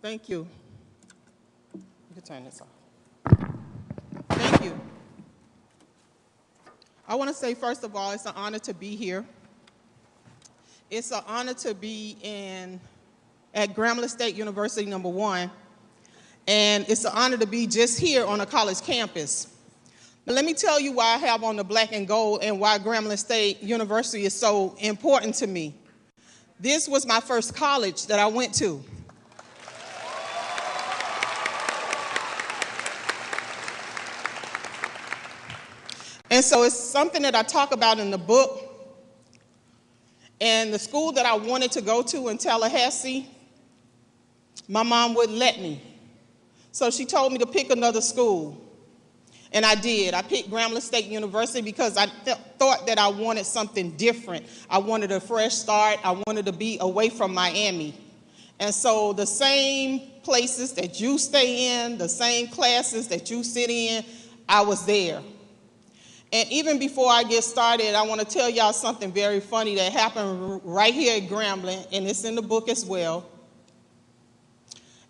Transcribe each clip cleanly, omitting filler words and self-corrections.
Thank you. You can turn this off. Thank you. I want to say, first of all, it's an honor to be here. It's an honor to be at Grambling State University, number one. And it's an honor to be just here on a college campus. But let me tell you why I have on the black and gold and why Grambling State University is so important to me. This was my first college that I went to. And so it's something that I talk about in the book. And the school that I wanted to go to in Tallahassee, my mom wouldn't let me. So she told me to pick another school. And I did. I picked Grambling State University because I thought that I wanted something different. I wanted a fresh start. I wanted to be away from Miami. And so the same places that you stay in, the same classes that you sit in, I was there. And even before I get started, I want to tell y'all something very funny that happened right here at Grambling, and it's in the book as well.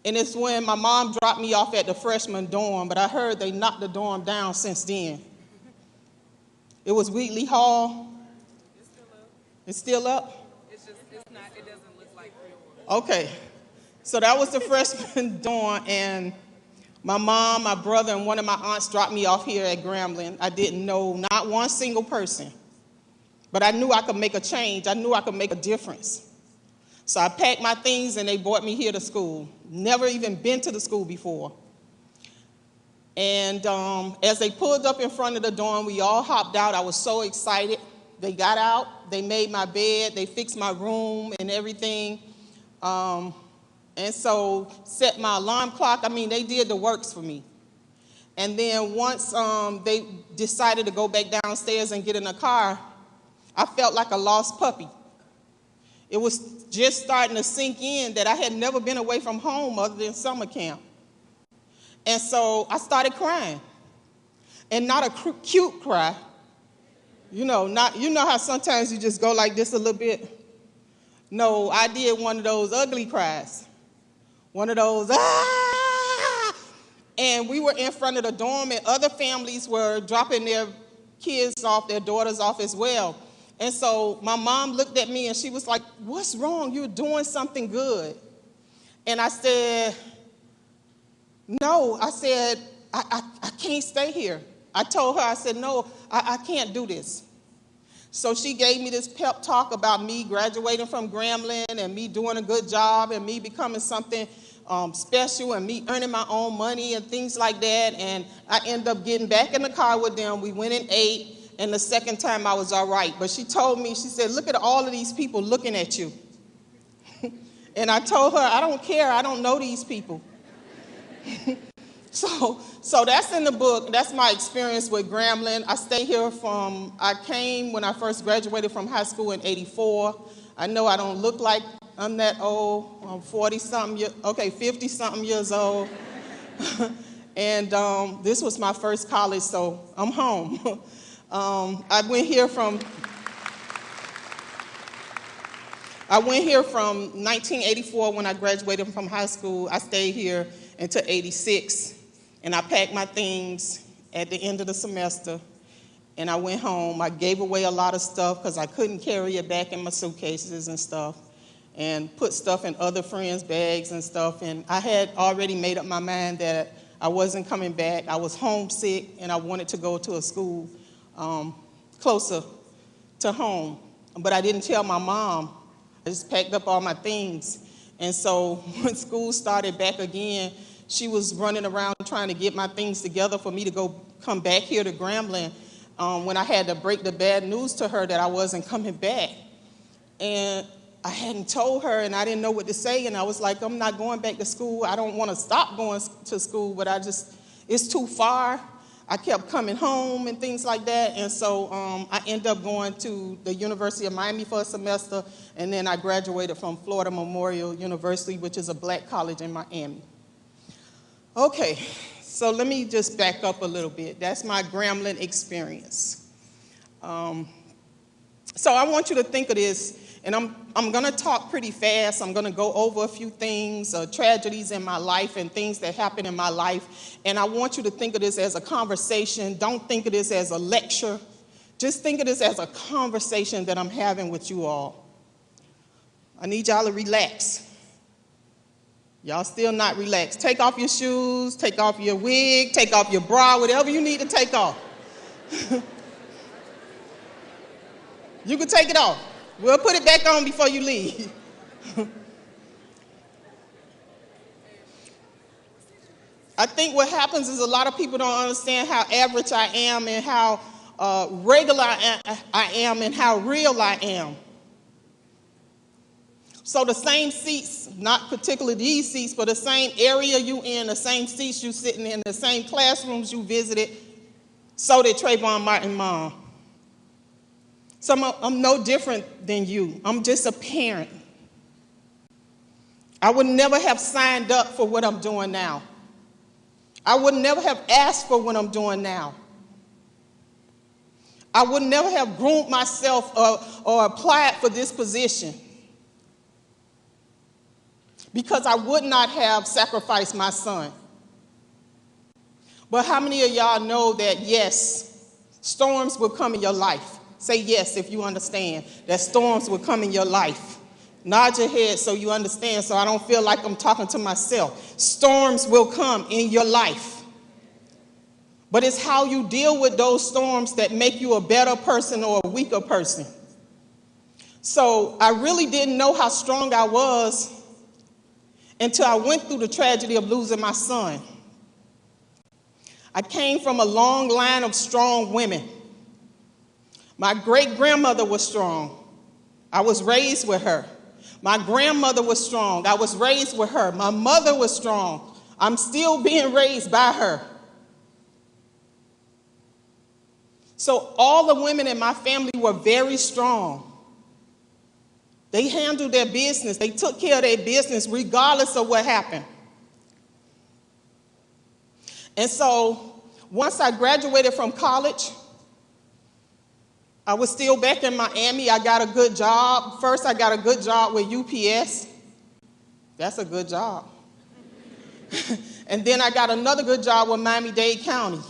And it's when my mom dropped me off at the freshman dorm, but I heard they knocked the dorm down since then. It was Wheatley Hall. It's still up? It's still up? It doesn't look like real. Okay. So that was the freshman dorm, and my mom, my brother, and one of my aunts dropped me off here at Grambling. I didn't know not one single person, but I knew I could make a change. I knew I could make a difference. So I packed my things, and they brought me here to school. Never even been to the school before. And as they pulled up in front of the dorm, we all hopped out. I was so excited. They got out. They made my bed. They fixed my room and everything. And so set my alarm clock. I mean, they did the works for me. And then once they decided to go back downstairs and get in a car, I felt like a lost puppy. It was just starting to sink in that I had never been away from home other than summer camp. And so I started crying. And not a cute cry. You know how sometimes you just go like this a little bit? No, I did one of those ugly cries. One of those, ah! And we were in front of the dorm, and other families were dropping their kids off, their daughters off as well. And so my mom looked at me, and she was like, "What's wrong? You're doing something good." And I said, "No." I said, I can't stay here. I told her, I said, "No, I can't do this." So she gave me this pep talk about me graduating from Grambling and me doing a good job and me becoming something special and me earning my own money and things like that. And I ended up getting back in the car with them. We went and ate, and the second time I was all right. But she told me, she said, "Look at all of these people looking at you." And I told her, "I don't care. I don't know these people." So that's in the book. That's my experience with Grambling. I stay here I came when I first graduated from high school in '84. I know I don't look like I'm that old. I'm 50-something years old. And this was my first college, so I'm home. I went here from 1984 when I graduated from high school. I stayed here until '86. And I packed my things at the end of the semester, and I went home. I gave away a lot of stuff because I couldn't carry it back in my suitcases and stuff, and put stuff in other friends' bags and stuff. And I had already made up my mind that I wasn't coming back. I was homesick, and I wanted to go to a school closer to home. But I didn't tell my mom. I just packed up all my things. And so when school started back again, she was running around trying to get my things together for me to come back here to Grambling when I had to break the bad news to her that I wasn't coming back. And I hadn't told her, and I didn't know what to say, and I was like, "I'm not going back to school. I don't want to stop going to school, but it's too far." I kept coming home and things like that, and so I ended up going to the University of Miami for a semester, and then I graduated from Florida Memorial University, which is a black college in Miami. Okay, so let me just back up a little bit. That's my Grambling experience. So I want you to think of this And I'm going to talk pretty fast. I'm going to go over a few things, tragedies in my life and things that happened in my life. And I want you to think of this as a conversation. Don't think of this as a lecture. Just think of this as a conversation that I'm having with you all. I need y'all to relax. Y'all still not relaxed. Take off your shoes, take off your wig, take off your bra, whatever you need to take off. You can take it off. We'll put it back on before you leave. I think what happens is a lot of people don't understand how average I am and how regular I am and how real I am. So the same seats, not particularly these seats, but the same area you in, the same seats you sitting in, the same classrooms you visited, so did Trayvon Martin's mom. So I'm no different than you. I'm just a parent. I would never have signed up for what I'm doing now. I would never have asked for what I'm doing now. I would never have groomed myself or applied for this position, because I would not have sacrificed my son. But how many of y'all know that, yes, storms will come in your life? Say yes if you understand that storms will come in your life. Nod your head so you understand, so I don't feel like I'm talking to myself. Storms will come in your life. But it's how you deal with those storms that make you a better person or a weaker person. So I really didn't know how strong I was until I went through the tragedy of losing my son. I came from a long line of strong women. My great-grandmother was strong. I was raised with her. My grandmother was strong. I was raised with her. My mother was strong. I'm still being raised by her. So all the women in my family were very strong. They handled their business. They took care of their business regardless of what happened. And so once I graduated from college, I was still back in Miami. I got a good job. First, I got a good job with UPS. That's a good job. And then I got another good job with Miami-Dade County.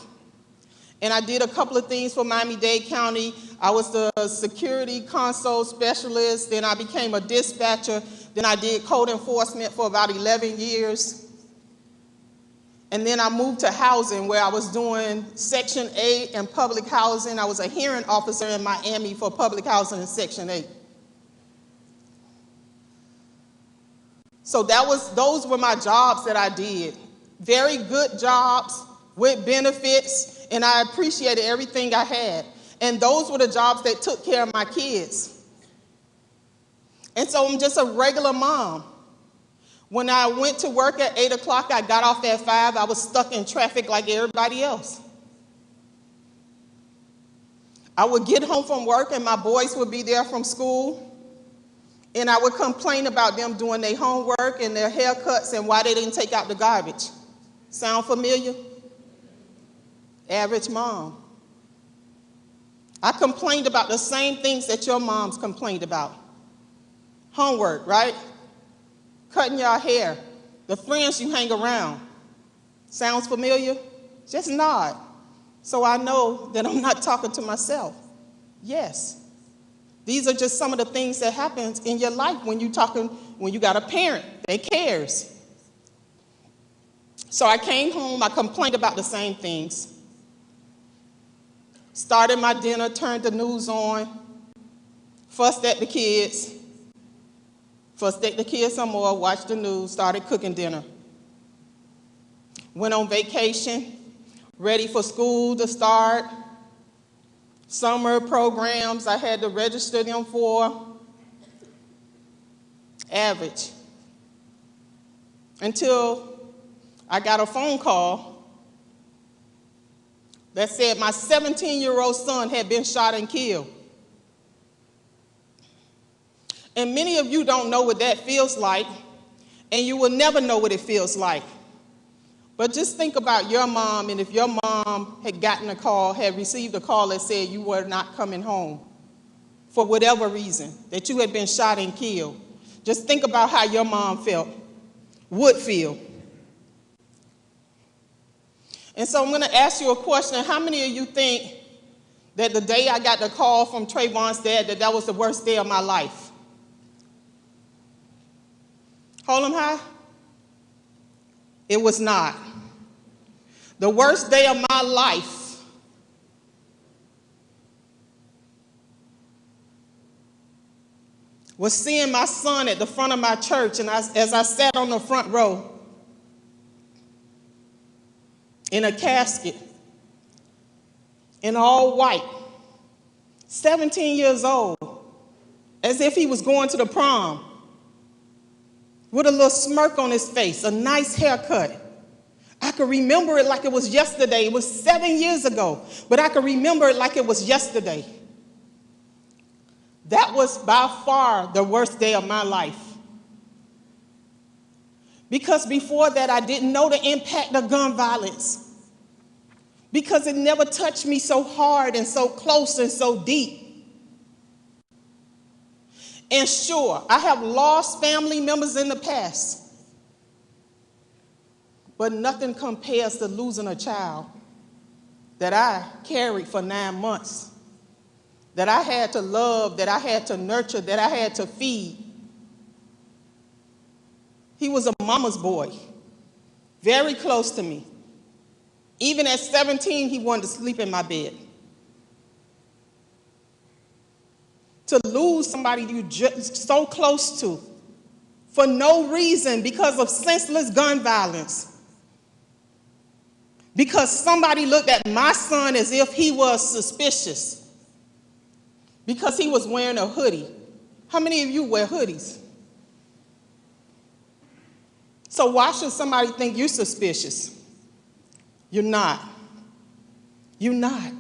And I did a couple of things for Miami-Dade County. I was the security console specialist. Then I became a dispatcher. Then I did code enforcement for about 11 years. And then I moved to housing, where I was doing Section 8 and public housing. I was a hearing officer in Miami for public housing and Section 8. So those were my jobs that I did. Very good jobs with benefits, and I appreciated everything I had. And those were the jobs that took care of my kids. And so I'm just a regular mom. When I went to work at 8 o'clock, I got off at 5. I was stuck in traffic like everybody else. I would get home from work and my boys would be there from school. And I would complain about them doing their homework and their haircuts and why they didn't take out the garbage. Sound familiar? Average mom. I complained about the same things that your moms complained about. Homework, right? Cutting your hair, the friends you hang around. Sounds familiar? Just nod. So I know that I'm not talking to myself. Yes. These are just some of the things that happens in your life when you got a parent that cares. So I came home, I complained about the same things. Started my dinner, turned the news on, fussed at the kids. Fussed at the kids some more, watched the news, started cooking dinner. Went on vacation, ready for school to start. Summer programs I had to register them for. Average. Until I got a phone call that said my 17-year-old son had been shot and killed. And many of you don't know what that feels like, and you will never know what it feels like. But just think about your mom, and if your mom had received a call that said you were not coming home for whatever reason, that you had been shot and killed. Just think about how your mom would feel. And so I'm going to ask you a question. How many of you think that the day I got the call from Trayvon's dad, that was the worst day of my life? Hold them high. It was not. The worst day of my life was seeing my son at the front of my church, and as I sat on the front row in a casket, in all white, 17 years old, as if he was going to the prom, with a little smirk on his face, a nice haircut. I could remember it like it was yesterday. It was 7 years ago, but I could remember it like it was yesterday. That was by far the worst day of my life. Because before that, I didn't know the impact of gun violence. Because it never touched me so hard and so close and so deep. And sure, I have lost family members in the past. But nothing compares to losing a child that I carried for 9 months, that I had to love, that I had to nurture, that I had to feed. He was a mama's boy, very close to me. Even at 17, he wanted to sleep in my bed. To lose somebody you're just so close to for no reason, because of senseless gun violence. Because somebody looked at my son as if he was suspicious because he was wearing a hoodie. How many of you wear hoodies? So why should somebody think you're suspicious? You're not. You're not.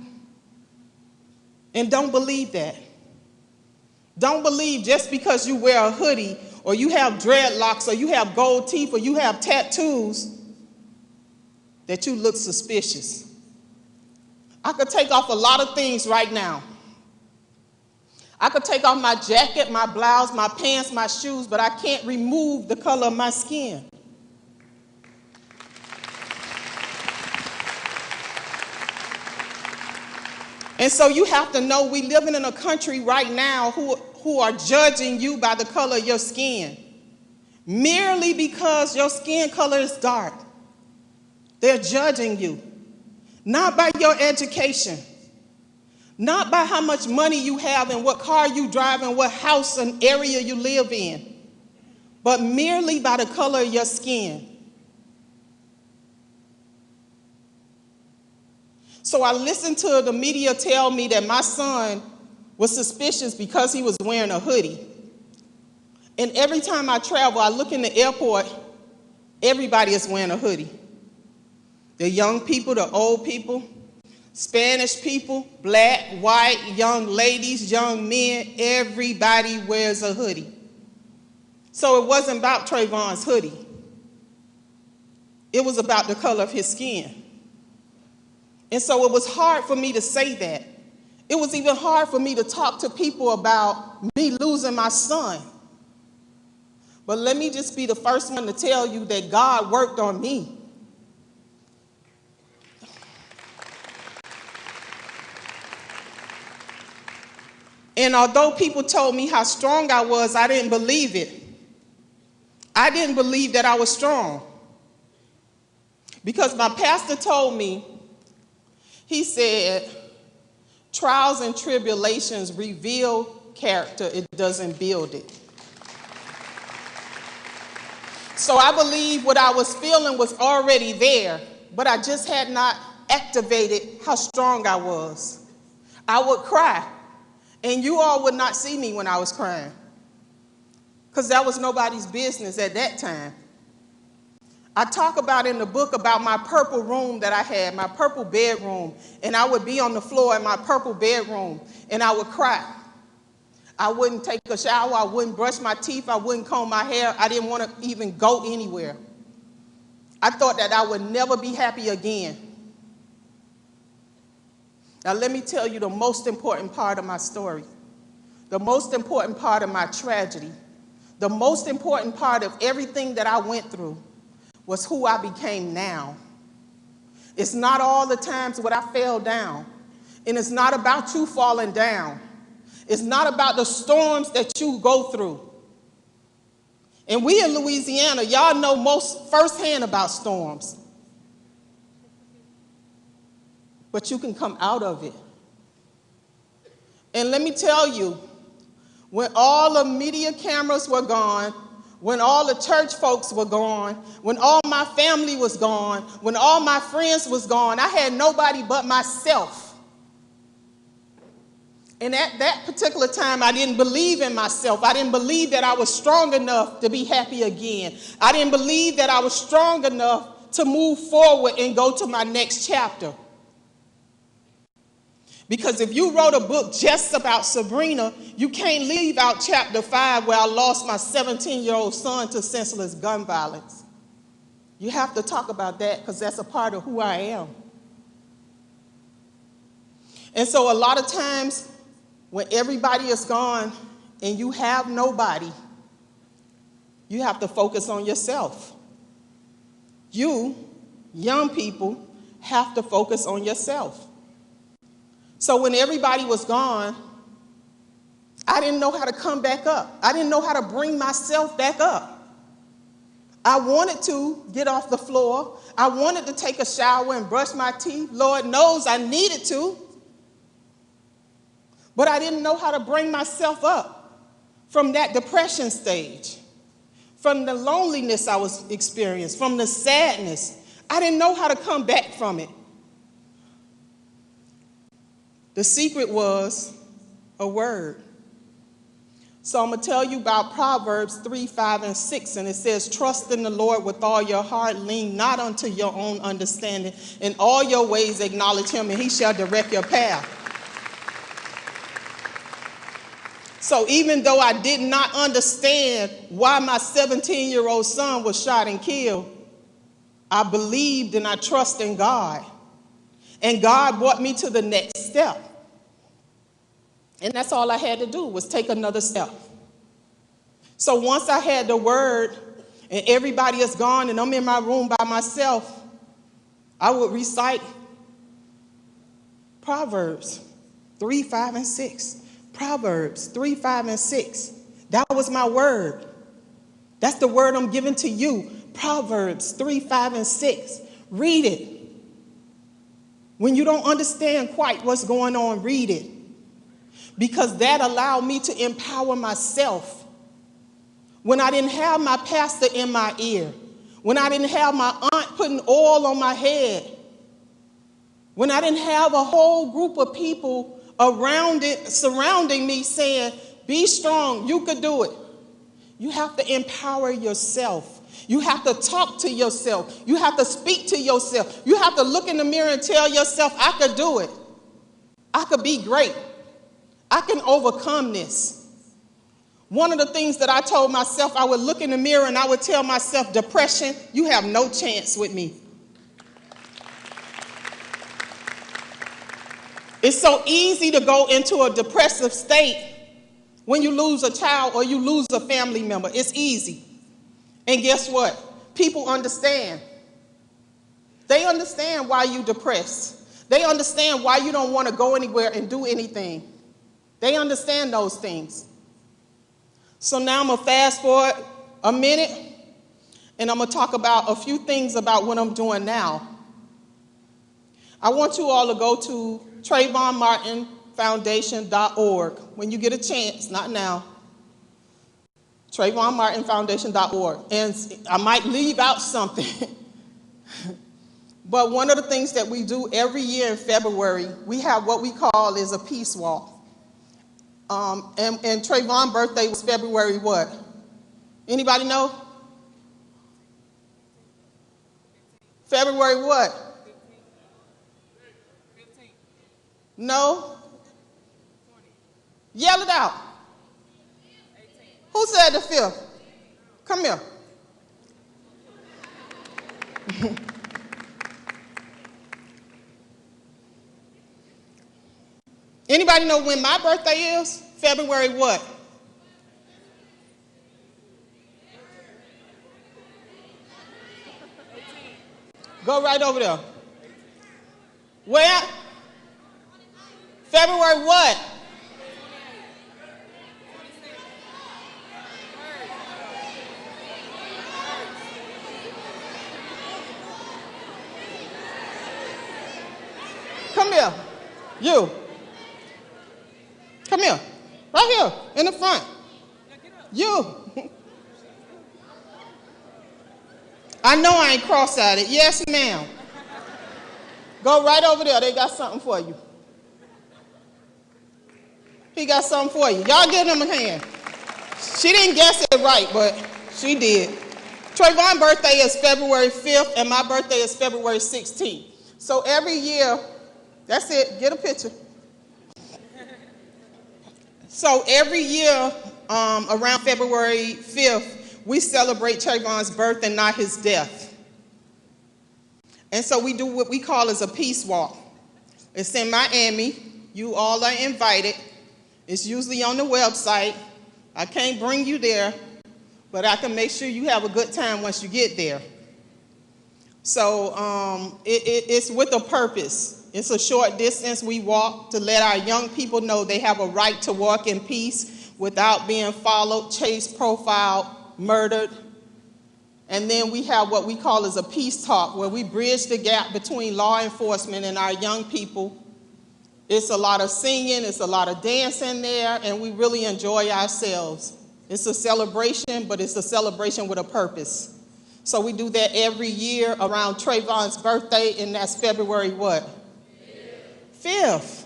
And don't believe that. Don't believe just because you wear a hoodie or you have dreadlocks or you have gold teeth or you have tattoos that you look suspicious. I could take off a lot of things right now. I could take off my jacket, my blouse, my pants, my shoes, but I can't remove the color of my skin. And so you have to know we living in a country right now who are judging you by the color of your skin. Merely because your skin color is dark. They're judging you. Not by your education. Not by how much money you have and what car you drive and what house and area you live in. But merely by the color of your skin. So I listened to the media tell me that my son was suspicious because he was wearing a hoodie. And every time I travel, I look in the airport, everybody is wearing a hoodie. The young people, the old people, Spanish people, black, white, young ladies, young men, everybody wears a hoodie. So it wasn't about Trayvon's hoodie. It was about the color of his skin. And so it was hard for me to say that. It was even hard for me to talk to people about me losing my son. But let me just be the first one to tell you that God worked on me. And although people told me how strong I was, I didn't believe it. I didn't believe that I was strong. Because my pastor told me, he said, trials and tribulations reveal character, it doesn't build it. So I believe what I was feeling was already there, but I just had not activated how strong I was. I would cry, and you all would not see me when I was crying, because that was nobody's business at that time. I talk about in the book about my purple room that I had, my purple bedroom, and I would be on the floor in my purple bedroom, and I would cry. I wouldn't take a shower, I wouldn't brush my teeth, I wouldn't comb my hair, I didn't want to even go anywhere. I thought that I would never be happy again. Now let me tell you the most important part of my story. the most important part of my tragedy, the most important part of everything that I went through was who I became now. It's not all the times when I fell down. And it's not about you falling down. It's not about the storms that you go through. And we in Louisiana, y'all know most firsthand about storms. But you can come out of it. And let me tell you, when all the media cameras were gone, when all the church folks were gone, when all my family was gone, when all my friends was gone, I had nobody but myself. And at that particular time, I didn't believe in myself. I didn't believe that I was strong enough to be happy again. I didn't believe that I was strong enough to move forward and go to my next chapter. Because if you wrote a book just about Sybrina, you can't leave out chapter 5 where I lost my 17-year-old son to senseless gun violence. You have to talk about that because that's a part of who I am. And so a lot of times when everybody is gone and you have nobody, you have to focus on yourself. You, young people, have to focus on yourself. So when everybody was gone, I didn't know how to come back up. I didn't know how to bring myself back up. I wanted to get off the floor. I wanted to take a shower and brush my teeth. Lord knows I needed to. But I didn't know how to bring myself up from that depression stage, from the loneliness I was experiencing, from the sadness. I didn't know how to come back from it. The secret was a word. So I'm going to tell you about Proverbs 3, 5, and 6. And it says, trust in the Lord with all your heart, lean not unto your own understanding. In all your ways acknowledge him, and he shall direct your path. So even though I did not understand why my 17-year-old son was shot and killed, I believed and I trust in God. And God brought me to the next step. And that's all I had to do was take another step. So once I had the word and everybody is gone and I'm in my room by myself, I would recite Proverbs 3, 5, and 6. Proverbs 3, 5, and 6. That was my word. That's the word I'm giving to you. Proverbs 3, 5, and 6. Read it. When you don't understand quite what's going on, read it. Because that allowed me to empower myself. When I didn't have my pastor in my ear, when I didn't have my aunt putting oil on my head, when I didn't have a whole group of people surrounding me saying, be strong, you could do it. You have to empower yourself. You have to talk to yourself. You have to speak to yourself. You have to look in the mirror and tell yourself, I could do it. I could be great. I can overcome this. One of the things that I told myself, I would look in the mirror and I would tell myself, depression, you have no chance with me. It's so easy to go into a depressive state when you lose a child or you lose a family member. It's easy. And guess what? People understand. They understand why you're depressed. They understand why you don't want to go anywhere and do anything. They understand those things. So now I'm going to fast forward a minute, and I'm going to talk about a few things about what I'm doing now. I want you all to go to TrayvonMartinFoundation.org when you get a chance, not now. TrayvonMartinFoundation.org. And I might leave out something. But one of the things that we do every year in February, we have what we call is a peace walk. And Trayvon's birthday was February what? Anybody know? February what? 15. No? Yell it out. 18. Who said the 5th? Come here. Anybody know when my birthday is? February what? Go right over there. Where? February what? Come here. You. Come here. Right here in the front. You. I know I ain't cross-eyed. Yes, ma'am. Go right over there. They got something for you. He got something for you. Y'all give him a hand. She didn't guess it right, but she did. Trayvon's birthday is February 5th, and my birthday is February 16th. So every year, that's it. Get a picture. So every year, around February 5th, we celebrate Trayvon's birth and not his death. And so we do what we call as a peace walk. It's in Miami. You all are invited. It's usually on the website. I can't bring you there, but I can make sure you have a good time once you get there. So it's with a purpose. It's a short distance we walk to let our young people know they have a right to walk in peace without being followed, chased, profiled, murdered. And then we have what we call as a peace talk, where we bridge the gap between law enforcement and our young people. It's a lot of singing, it's a lot of dancing there, and we really enjoy ourselves. It's a celebration, but it's a celebration with a purpose. So we do that every year around Trayvon's birthday, and that's February what? 5th.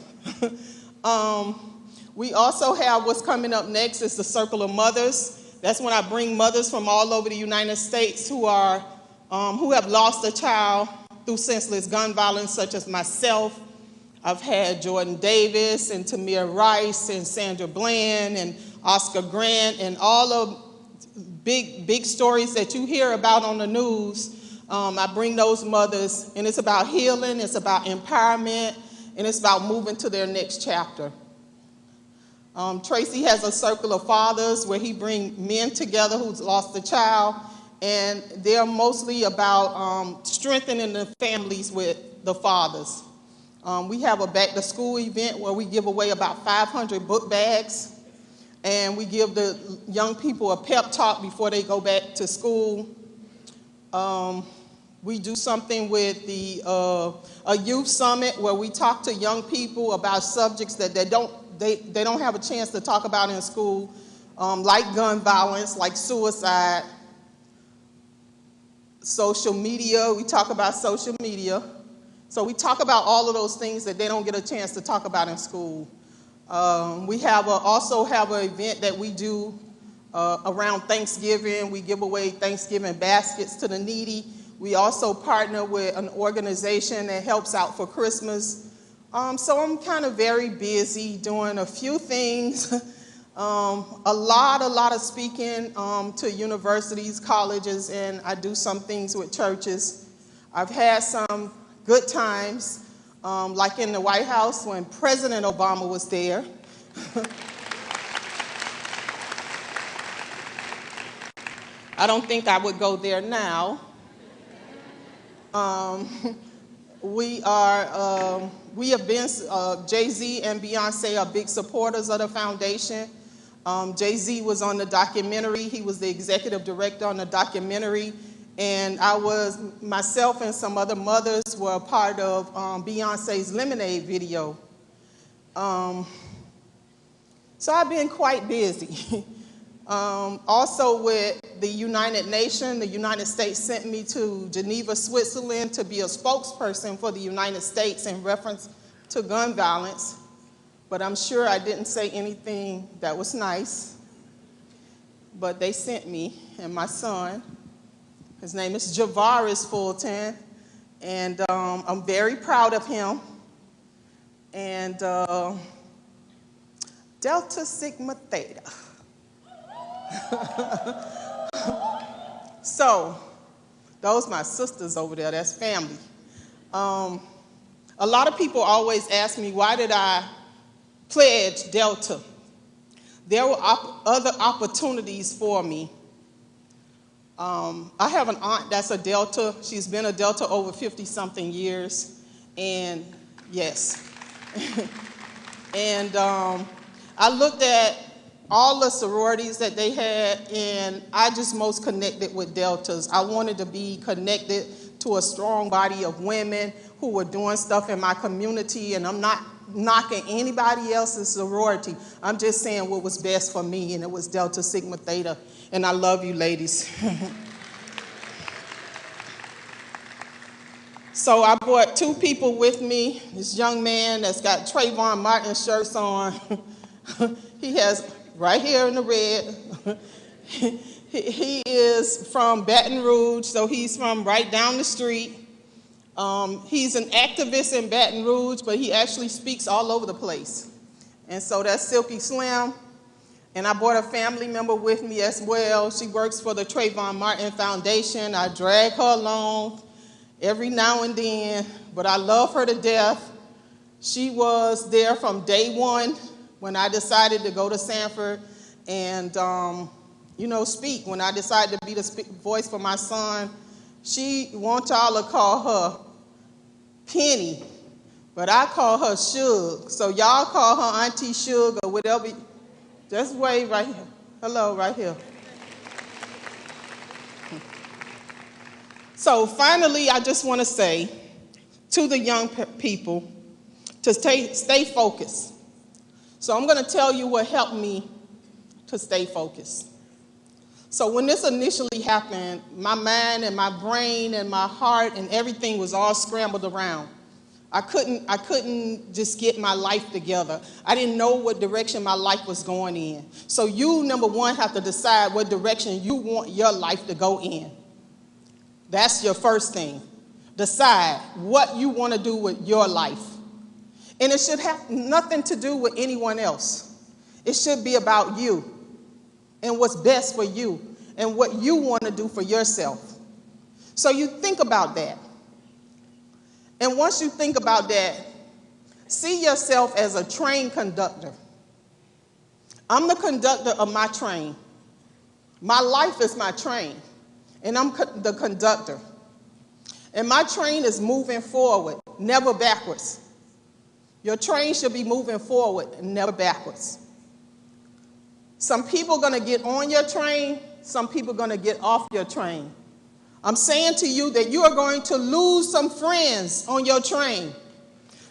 We also have what's coming up next is the Circle of Mothers. That's when I bring mothers from all over the United States who have lost a child through senseless gun violence, such as myself. I've had Jordan Davis and Tamir Rice and Sandra Bland and Oscar Grant and all of big stories that you hear about on the news. I bring those mothers, and it's about healing, it's about empowerment, and it's about moving to their next chapter. Tracy has a circle of fathers where he brings men together who's lost a child, and they're mostly about strengthening the families with the fathers. We have a back-to-school event where we give away about 500 book bags, and we give the young people a pep talk before they go back to school. We do something with a youth summit where we talk to young people about subjects that they don't have a chance to talk about in school, like gun violence, like suicide, social media. We talk about social media. So we talk about all of those things that they don't get a chance to talk about in school. We also have an event that we do around Thanksgiving. We give away Thanksgiving baskets to the needy. We also partner with an organization that helps out for Christmas. So I'm kind of very busy doing a few things. A lot of speaking to universities, colleges, and I do some things with churches. I've had some good times, like in the White House when President Obama was there. I don't think I would go there now. We have been, Jay-Z and Beyonce are big supporters of the foundation. Jay-Z was on the documentary. He was the executive director on the documentary. And myself and some other mothers were a part of Beyonce's Lemonade video. So I've been quite busy. Also with the United Nations, the United States sent me to Geneva, Switzerland to be a spokesperson for the United States in reference to gun violence. But I'm sure I didn't say anything that was nice. But they sent me and my son. His name is Jahvaris Fulton, and I'm very proud of him. And Delta Sigma Theta. So, those my sisters over there, that's family. A lot of people always ask me, why did I pledge Delta? There were other opportunities for me. I have an aunt that's a Delta. She's been a Delta over 50-something years. And yes. And I looked at all the sororities that they had, and I just most connected with Deltas. I wanted to be connected to a strong body of women who were doing stuff in my community, and I'm not knocking anybody else's sorority. I'm just saying what was best for me, and it was Delta Sigma Theta, and I love you ladies. So I brought 2 people with me. This young man that's got Trayvon Martin shirts on. He has right here in the red. He is from Baton Rouge, so he's from right down the street. He's an activist in Baton Rouge, but he actually speaks all over the place. And so that's Silky Slim. And I brought a family member with me as well. She works for the Trayvon Martin Foundation. I drag her along every now and then, but I love her to death. She was there from day one when I decided to go to Sanford and, speak. When I decided to be the voice for my son, she wants y'all to call her Penny, but I call her Suge. So y'all call her Auntie Suge or whatever. Just wave right here. Hello, right here. So finally, I just want to say to the young people to stay focused. So I'm going to tell you what helped me to stay focused. So when this initially happened, my mind and my brain and my heart and everything was all scrambled around. I couldn't just get my life together. I didn't know what direction my life was going in. So you, number one, have to decide what direction you want your life to go in. That's your first thing. Decide what you want to do with your life. And it should have nothing to do with anyone else. It should be about you and what's best for you and what you want to do for yourself. So you think about that. And once you think about that, see yourself as a train conductor. I'm the conductor of my train. My life is my train, and I'm the conductor. And my train is moving forward, never backwards. Your train should be moving forward and never backwards. Some people are going to get on your train. Some people are going to get off your train. I'm saying to you that you are going to lose some friends on your train.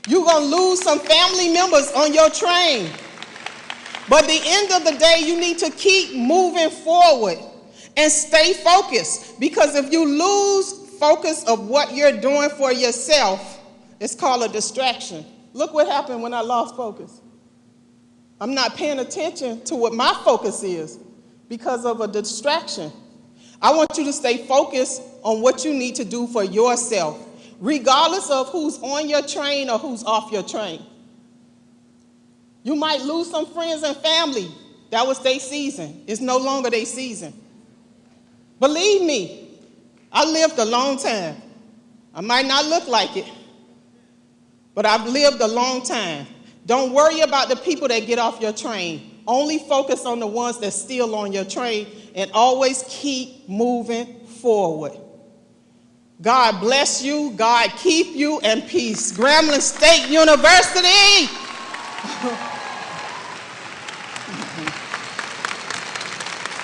You're going to lose some family members on your train. But at the end of the day, you need to keep moving forward and stay focused. Because if you lose focus of what you're doing for yourself, it's called a distraction. Look what happened when I lost focus. I'm not paying attention to what my focus is because of a distraction. I want you to stay focused on what you need to do for yourself, regardless of who's on your train or who's off your train. You might lose some friends and family. That was their season. It's no longer their season. Believe me, I lived a long time. I might not look like it, but I've lived a long time. Don't worry about the people that get off your train. Only focus on the ones that's still on your train and always keep moving forward. God bless you, God keep you, and peace. Grambling State University!